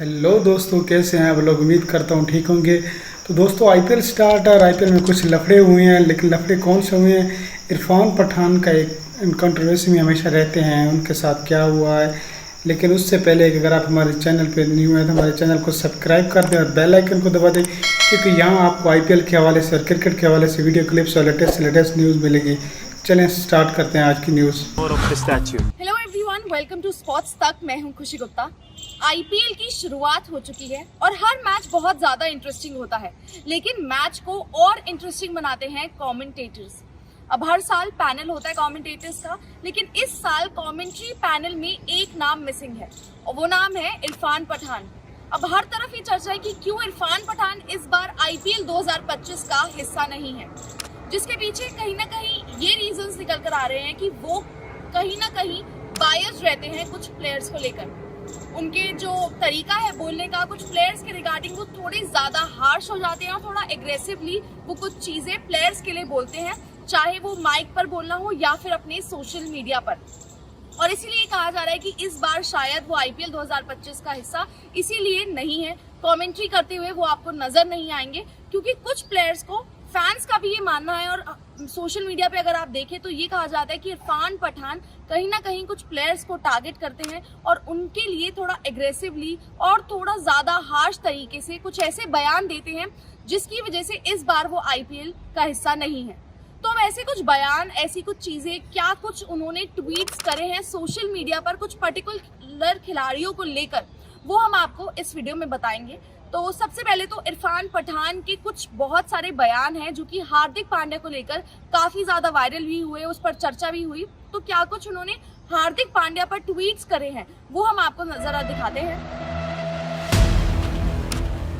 Hello दोस्तों, कैसे हैं आप लोग। उम्मीद करता हूँ ठीक होंगे। तो दोस्तों, आईपीएल स्टार्ट और आईपीएल में कुछ लफड़े हुए हैं, लेकिन लफड़े कौन से हुए हैं। इरफान पठान का एक कंट्रोवर्सी में हमेशा रहते हैं, उनके साथ क्या हुआ है। लेकिन उससे पहले अगर आप हमारे चैनल पर न्यू हैं तो हमारे चैनल को सब्सक्राइब कर दें और बेल आइकन को दबा दें, क्योंकि यहाँ आपको आईपीएल के हवाले से और क्रिकेट के हवाले से वीडियो क्लिप्स और लेटेस्ट न्यूज़ मिलेगी। चलें स्टार्ट करते हैं आज की news. Hello everyone, welcome to sports Tak. मैं हूं खुशी गुप्ता। आईपीएल की शुरुआत हो चुकी है और हर मैच बहुत ज्यादा इंटरेस्टिंग होता है, लेकिन मैच को और इंटरेस्टिंग बनाते हैं कमेंटेटर्स। अब हर साल पैनल होता है कमेंटेटर्स का, लेकिन इस साल कमेंट्री पैनल में एक नाम मिसिंग है और वो नाम है इरफान पठान। अब हर तरफ ये चर्चा है कि क्यों इरफान पठान इस बार आईपीएल 2025 का हिस्सा नहीं है, जिसके पीछे कहीं ना कहीं ये रीजंस निकल कर आ रहे हैं कि वो कहीं ना कहीं बायस रहते हैं कुछ प्लेयर्स को लेकर। उनके जो तरीका है बोलने का कुछ प्लेयर्स के रिगार्डिंग, वो थोड़े ज्यादा हार्श हो जाते हैं और थोड़ा एग्रेसिवली वो कुछ चीजें प्लेयर्स के लिए बोलते हैं, चाहे वो माइक पर बोलना हो या फिर अपने सोशल मीडिया पर। और इसीलिए कहा जा रहा है कि इस बार शायद वो आईपीएल 2025 का हिस्सा इसीलिए नहीं है, कमेंट्री करते हुए वो आपको नजर नहीं आएंगे, क्योंकि कुछ प्लेयर्स को, फैंस का भी ये मानना है और सोशल मीडिया पे अगर आप देखें तो ये कहा जाता है कि इरफान पठान कहीं ना कहीं कुछ प्लेयर्स को टारगेट करते हैं और उनके लिए थोड़ा एग्रेसिवली और थोड़ा ज्यादा हार्श तरीके से कुछ ऐसे बयान देते हैं, जिसकी वजह से इस बार वो आईपीएल का हिस्सा नहीं है। तो अब ऐसे कुछ बयान, ऐसी कुछ चीजें, क्या कुछ उन्होंने ट्वीट्स करे हैं सोशल मीडिया पर कुछ पर्टिकुलर खिलाड़ियों को लेकर, वो हम आपको इस वीडियो में बताएंगे। तो सबसे पहले तो इरफान पठान के कुछ बहुत सारे बयान हैं जो कि हार्दिक पांड्या को लेकर काफी ज्यादा वायरल भी हुए, उस पर चर्चा भी हुई। तो क्या कुछ उन्होंने हार्दिक पांड्या पर ट्वीट्स करे हैं वो हम आपको जरा दिखाते हैं।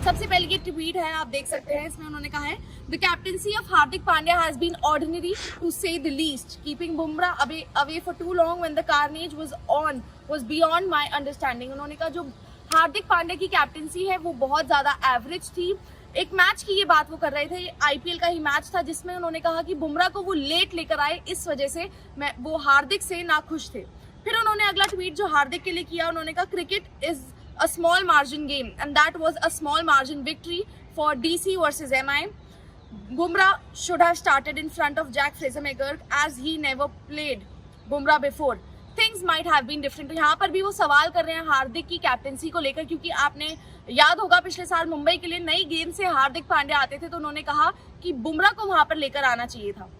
सबसे पहले ये ट्वीट है, आप देख सकते हैं, इसमें उन्होंने कहा है, the captaincy of Hardik Pandya has been ordinary to say the least, keeping Bumrah away for too long when the carnage was beyond my understanding. उन्होंने कहा जो हार्दिक पांड्या की कैप्टेंसी है वो बहुत ज्यादा एवरेज थी। एक मैच की ये बात वो कर रहे थे, आईपीएल का ही मैच था, जिसमें उन्होंने कहा कि बुमराह को वो लेट लेकर आए, इस वजह से वो हार्दिक से नाखुश थे। फिर उन्होंने अगला ट्वीट जो हार्दिक के लिए किया, उन्होंने कहा, cricket is a small margin game and that was a small margin victory for DC versus MI. Bumrah should have started in front of Jack Fraser-McGurk as he never played Bumrah before. Things might have been different. तो यहाँ पर भी वो सवाल कर रहे हैं हार्दिक की कैप्टेंसी को लेकर, क्योंकि आपने याद होगा पिछले साल मुंबई के लिए नई गेंद से हार्दिक पांड्या आते थे, तो उन्होंने कहा कि बुमराह को वहां पर लेकर आना चाहिए था।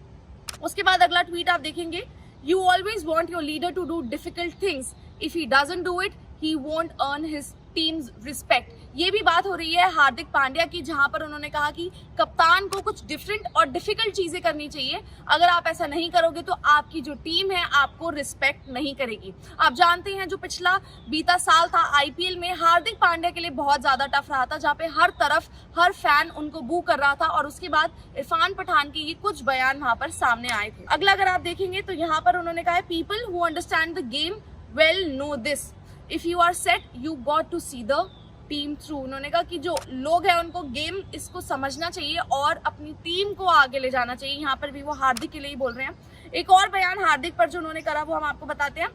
उसके बाद अगला ट्वीट आप देखेंगे, You always want your leader to do difficult things. If he doesn't do it, he won't earn his team's respect. ये भी बात हो रही है हार्दिक पांड्या की, जहां पर उन्होंने कहा कि कप्तान को कुछ डिफरेंट और डिफिकल्ट चीजें करनी चाहिए। अगर आप ऐसा नहीं करोगे तो आपकी जो टीम है आपको रिस्पेक्ट नहीं करेगी। आप जानते हैं जो पिछला बीता साल था आईपीएल में, हार्दिक पांड्या के लिए बहुत ज्यादा टफ रहा था, जहाँ पे हर तरफ हर फैन उनको बू कर रहा था, और उसके बाद इरफान पठान के ये कुछ बयान वहां पर सामने आए थे। अगला अगर आप देखेंगे तो यहाँ पर उन्होंने कहा है, people who understand the game well know this, if you are set you got to see the team through. उन्होंने कहा कि जो लोग हैं उनको गेम इसको समझना चाहिए और अपनी टीम को आगे ले जाना चाहिए। यहाँ पर भी वो हार्दिक के लिए ही बोल रहे हैं। एक और बयान हार्दिक पर जो उन्होंने करा वो हम आपको बताते हैं।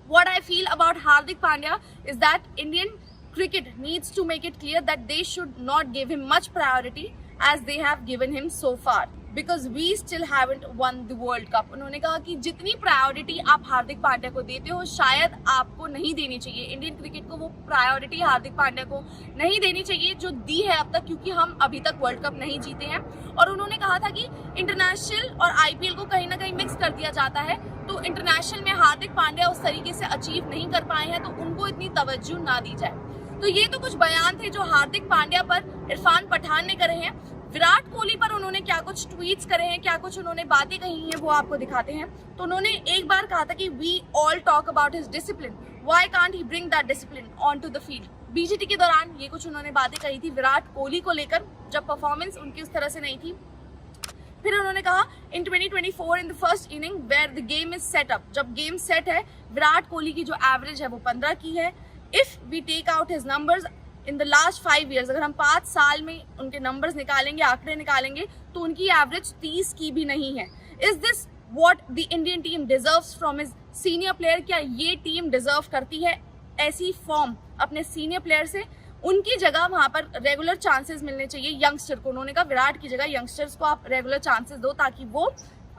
What I feel about Hardik Pandya is that Indian cricket needs to make it clear that they should not give him much priority as they have given him so far, because we still haven't won the World Cup. उन्होंने कहा कि जितनी priority आप हार्दिक पांड्या को देते हो शायद आपको नहीं देनी चाहिए। इंडियन क्रिकेट को वो प्रायोरिटी हार्दिक पांड्या को नहीं देनी चाहिए जो दी है अब तक, क्योंकि हम अभी तक वर्ल्ड कप नहीं जीते हैं। और उन्होंने कहा था कि इंटरनेशनल और आईपीएल को कहीं ना कहीं मिक्स कर दिया जाता है, तो इंटरनेशनल में हार्दिक पांड्या उस तरीके से अचीव नहीं कर पाए हैं, तो उनको इतनी तवज्जो ना दी जाए। तो ये तो कुछ बयान थे जो हार्दिक पांड्या पर इरफान पठान ने करे हैं। विराट कोहली पर उन्होंने क्या कुछ ट्वीट्स करे हैं, क्या कुछ उन्होंने बातें कही हैं, वो आपको दिखाते हैं। तो उन्होंने एक बार कहा था कि we all talk about his discipline, why can't he bring that discipline on to the field. BGT के दौरान ये कुछ उन्होंने बातें कही थी विराट कोहली को लेकर, जब परफॉर्मेंस उनकी उस तरह से नहीं थी। फिर उन्होंने कहा, in 2024 in the first inning where the game is set up, जब गेम सेट है, विराट कोहली की जो एवरेज है वो 15 की है। If we take out his numbers in the last 5 years, अगर हम 5 साल में उनके नंबर्स निकालेंगे, आंकड़े निकालेंगे, तो उनकी एवरेज 30 की भी नहीं है। Is this what the Indian team deserves from his senior player? क्या ये टीम डिजर्व करती है ऐसी फॉर्म अपने सीनियर प्लेयर से, उनकी जगह वहां पर रेगुलर चांसेस मिलने चाहिए यंगस्टर को। उन्होंने कहा विराट की जगह यंगस्टर्स को आप रेगुलर चांसेस दो ताकि वो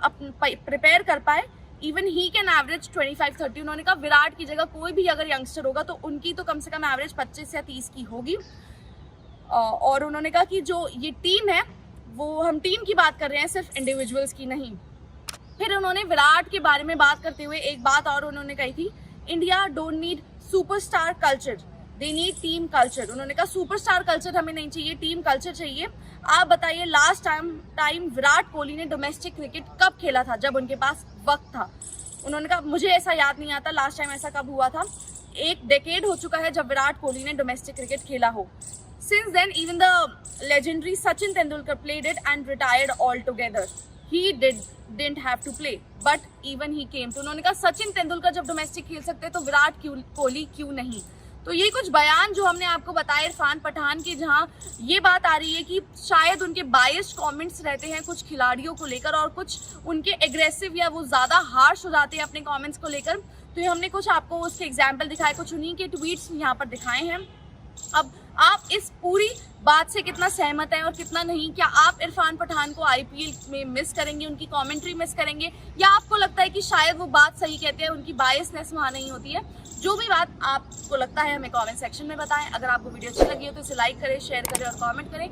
प्रिपेयर कर पाए। Even he can average 25-30। उन्होंने कहा विराट की जगह कोई भी अगर यंगस्टर होगा तो उनकी तो कम से कम एवरेज 25 या 30 की होगी। और उन्होंने कहा कि जो ये टीम है वो हम टीम की बात कर रहे हैं, सिर्फ इंडिविजुअल्स की नहीं। फिर उन्होंने विराट के बारे में बात करते हुए एक बात और उन्होंने कही थी, India don't need superstar culture, they need team culture. उन्होंने कहा सुपरस्टार कल्चर हमें नहीं चाहिए, टीम कल्चर चाहिए। आप बताइए लास्ट टाइम विराट कोहली ने डोमेस्टिक क्रिकेट कब खेला था, जब उनके पास वक्त था। उन्होंने कहा मुझे ऐसा याद नहीं आता लास्ट टाइम ऐसा कब हुआ था। 1 डेकेड हो चुका है जब विराट कोहली ने डोमेस्टिक क्रिकेट खेला हो। Since then, even the legendary Sachin Tendulkar played it and retired altogether. He didn't have to play, but even he came. तो उन्होंने कहा सचिन तेंदुलकर जब डोमेस्टिक खेल सकते तो विराट कोहली क्यों नहीं। तो ये कुछ बयान जो हमने आपको बताया इरफान पठान के, जहाँ ये बात आ रही है कि शायद उनके बायस्ड कमेंट्स रहते हैं कुछ खिलाड़ियों को लेकर और कुछ उनके एग्रेसिव या वो ज़्यादा हार्श हो जाते हैं अपने कमेंट्स को लेकर। तो ये हमने कुछ आपको उसके एग्जाम्पल दिखाए, कुछ उन्हीं के ट्वीट्स यहाँ पर दिखाए हैं। अब आप इस पूरी बात से कितना सहमत हैं और कितना नहीं? क्या आप इरफान पठान को आईपीएल में मिस करेंगे, उनकी कमेंट्री मिस करेंगे, या आपको लगता है कि शायद वो बात सही कहते हैं, उनकी बायसनेस वहाँ नहीं होती है? जो भी बात आपको लगता है हमें कमेंट सेक्शन में बताएं। अगर आपको वीडियो अच्छी लगी हो तो इसे लाइक करें, शेयर करें और कमेंट करें।